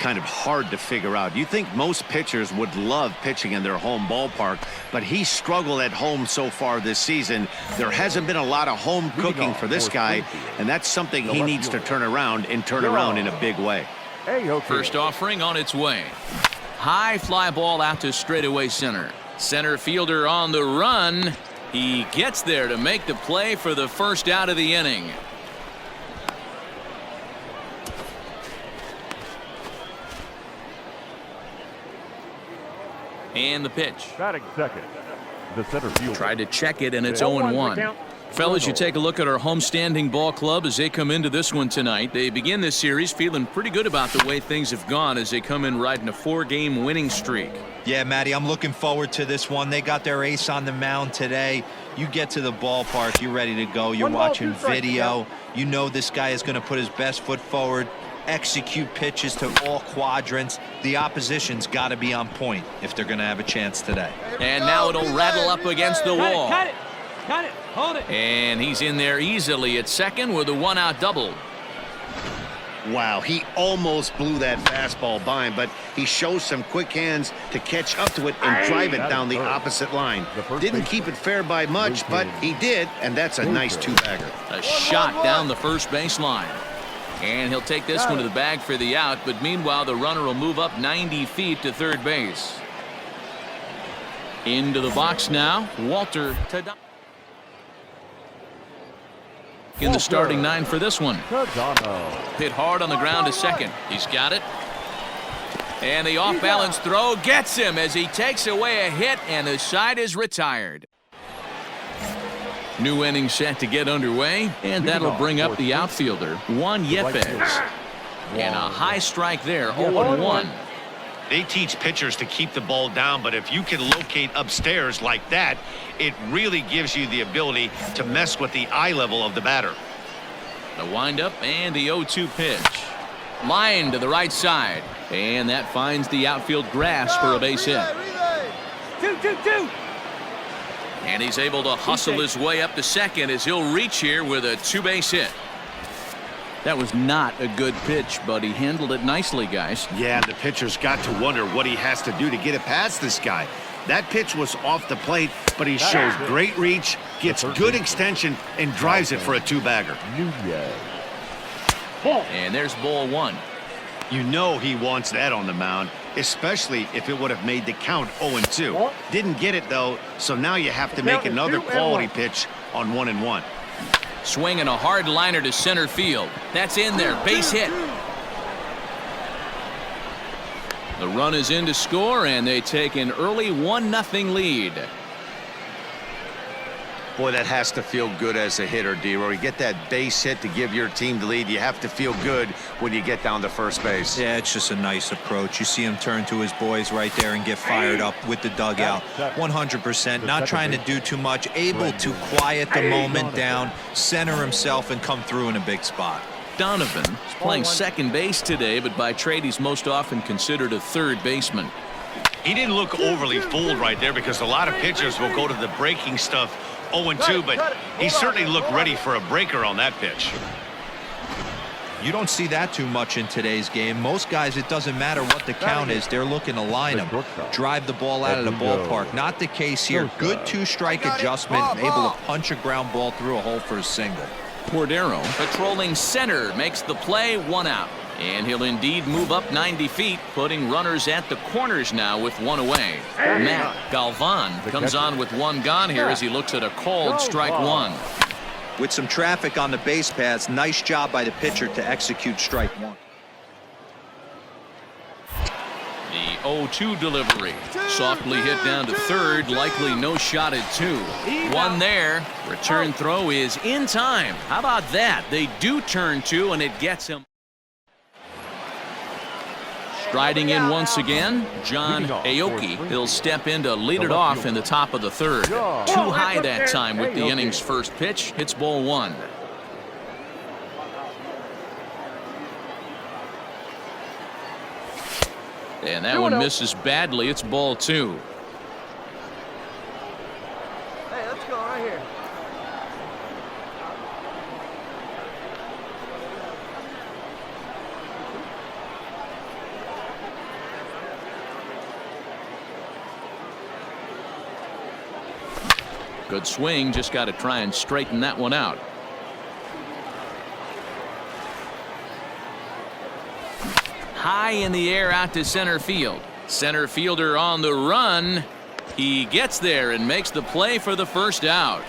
kind of hard to figure out. You think most pitchers would love pitching in their home ballpark, but he struggled at home so far this season. There hasn't been a lot of home cooking for this guy, and that's something he needs to turn around in a big way. First offering on its way. High fly ball out to straightaway center. Center fielder on the run. He gets there to make the play for the first out of the inning. And the pitch. Batting second, the center fielder. Tried to check it, and it's 0-1. Fellas, you take a look at our homestanding ball club as they come into this one tonight. They begin this series feeling pretty good about the way things have gone as they come in riding a 4-game winning streak. Yeah, Matty, I'm looking forward to this one. They got their ace on the mound today. You get to the ballpark, you're ready to go. You're watching video. You know this guy is going to put his best foot forward, execute pitches to all quadrants. The opposition's got to be on point if they're going to have a chance today. And now it'll rattle up against the wall. Cut it. Hold it. And he's in there easily at second with a 1-out double. Wow, he almost blew that fastball by him, but he shows some quick hands to catch up to it and drive it down the opposite line. Didn't keep it fair by much, but he did, and that's a nice two-bagger. A shot down the first base line. And he'll take this one to the bag for the out, but meanwhile the runner will move up 90 feet to third base. Into the box now, Walter Tadano. In the starting 9 for this one. Hit hard on the ground to second. He's got it. And the off-balance throw gets him as he takes away a hit, and the side is retired. New inning set to get underway, and that'll bring up the outfielder, Juan Yepes. And a high strike there, 0-1. They teach pitchers to keep the ball down, but if you can locate upstairs like that, it really gives you the ability to mess with the eye level of the batter. The windup and the 0-2 pitch. Line to the right side, and that finds the outfield grass for a base hit. Two. And he's able to hustle his way up to second as he'll reach here with a 2-base hit. That was not a good pitch, but he handled it nicely, guys. Yeah, the pitcher's got to wonder what he has to do to get it past this guy. That pitch was off the plate, but he shows great reach, gets good extension, and drives it for a two-bagger. And there's ball 1. You know he wants that on the mound, especially if it would have made the count 0-2. Didn't get it, though, so now you have to make another quality pitch on 1-1. Swinging a hard liner to center field. That's in there. Base hit. The run is in to score, and they take an early 1-0 lead. Boy, that has to feel good as a hitter, D-Roy. You get that base hit to give your team the lead. You have to feel good when you get down to first base. Yeah, it's just a nice approach. You see him turn to his boys right there and get fired up with the dugout. 100%. Not trying to do too much. Able to quiet the moment down, center himself, and come through in a big spot. Donovan is playing second base today, but by trade he's most often considered a third baseman. He didn't look overly fooled right there because a lot of pitchers will go to the breaking stuff 0-2, but he certainly looked ready for a breaker on that pitch. You don't see that too much in today's game. Most guys, it doesn't matter what the count is. They're looking to line him, drive the ball out of the ballpark. Not the case here. Good two-strike adjustment, able to punch a ground ball through a hole for a single. Cordero patrolling center makes the play, 1 out. And he'll indeed move up 90 feet, putting runners at the corners now with 1 away. Matt Galvan comes on with 1 gone here as he looks at a called strike 1. With some traffic on the base paths, nice job by the pitcher to execute strike 1. The 0-2 delivery. Softly hit down to third, likely no shot at 2. 1 there. Return throw is in time. How about that? They do turn 2, and it gets him. Striding in once again, John Aoki. He'll step in to lead it off in the top of the third. Too high that time with the inning's first pitch. Hits ball 1. And that one misses badly. It's ball 2. Hey, let's go right here. Good swing, just got to try and straighten that one out. High in the air out to center field. Center fielder on the run. He gets there and makes the play for the first out.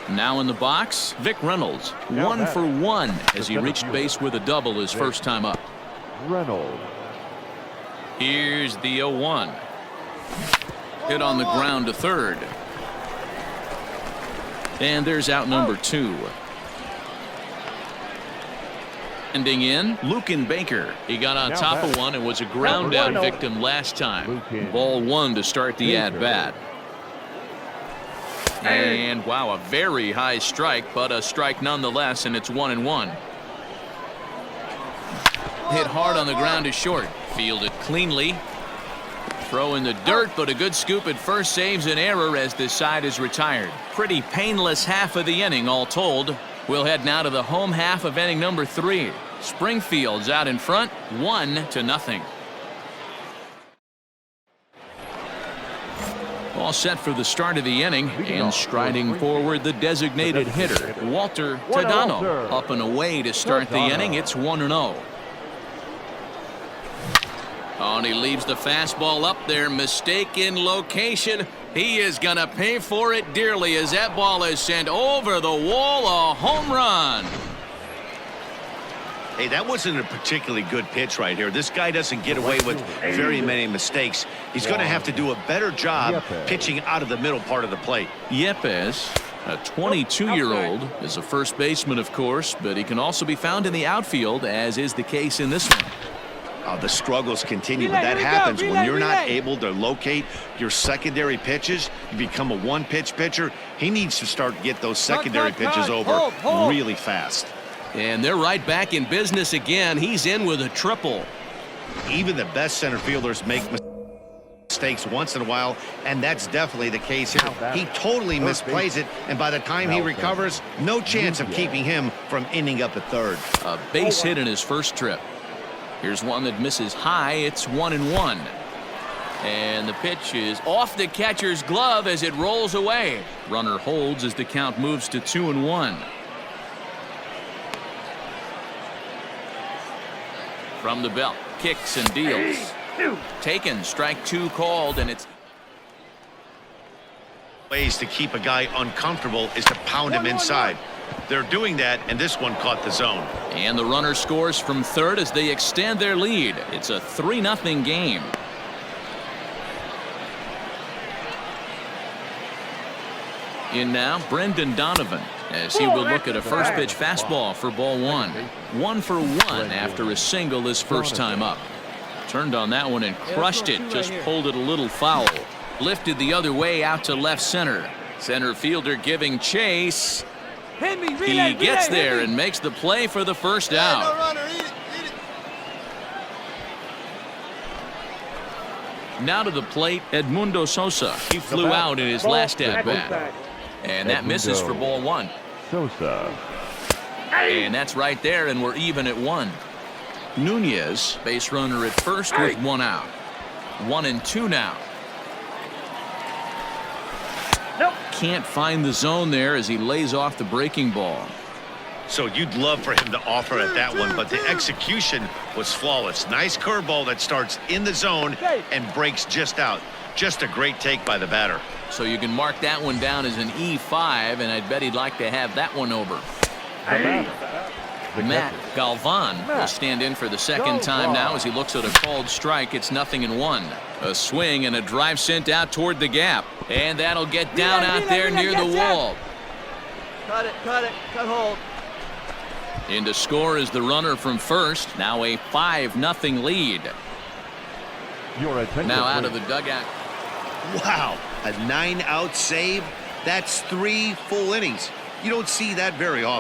Now in the box, Vic Reynolds, 1 for 1 as he reached base with a double his first time up. Reynolds. Here's the 0-1. Hit on the ground to third. And there's out number 2. Ending in, Luken Baker. He got on top of one and was a ground out victim last time. Ball 1 to start the at-bat. And wow, a very high strike, but a strike nonetheless, and it's 1-1. Hit hard on the ground to short. Fielded cleanly. Throw in the dirt, but a good scoop at first saves an error as this side is retired. Pretty painless half of the inning, all told. We'll head now to the home half of inning number 3. Springfield's out in front, 1-0. All set for the start of the inning, and striding forward the designated hitter, Walter Tadano. Up and away to start the inning. It's 1-0. Oh, and he leaves the fastball up there. Mistake in location. He is going to pay for it dearly as that ball is sent over the wall. A home run. Hey, that wasn't a particularly good pitch right here. This guy doesn't get away with very many mistakes. He's going to have to do a better job pitching out of the middle part of the plate. Yepes, a 22-year-old, is a first baseman, of course, but he can also be found in the outfield, as is the case in this one. The struggles continue, but that happens when you're not able to locate your secondary pitches. You become a one-pitch pitcher. He needs to start to get those secondary pitches over really fast. And they're right back in business again. He's in with a triple. Even the best center fielders make mistakes once in a while, and that's definitely the case here. He totally misplays it, and by the time he recovers, no chance of keeping him from ending up at third. A base hit in his first trip. Here's one that misses high. It's 1-1. And the pitch is off the catcher's glove as it rolls away. Runner holds as the count moves to 2-1. From the belt, kicks and deals. Taken, strike 2 called, and it's ways to keep a guy uncomfortable is to pound him inside. They're doing that, and this one caught the zone. And the runner scores from third as they extend their lead. It's a 3-0 game. In now, Brendan Donovan, as he will look at a first pitch fastball for ball 1. 1 for 1 after a single his first time up. Turned on that one and crushed it, just pulled it a little foul. Lifted the other way out to left center. Center fielder giving chase. He gets there and makes the play for the first out. Now to the plate, Edmundo Sosa. He flew out in his last at-bat. And that misses for ball 1. Sosa. And that's right there, and we're even at 1. Nunez, base runner at first with 1 out. 1-2 now. Can't find the zone there as he lays off the breaking ball. So you'd love for him to offer at that one, but the execution was flawless. Nice curveball that starts in the zone and breaks just out. Just a great take by the batter. So you can mark that one down as an E5, and I'd bet he'd like to have that one over. Matt Galvan will stand in for the second time now as he looks at a called strike. It's 0-1. A swing and a drive sent out toward the gap. And that'll get down out there near the wall. Cut hold. In to score is the runner from first. Now a 5-0 lead. Now out of the dugout. Wow, a 9-out save. That's 3 full innings. You don't see that very often.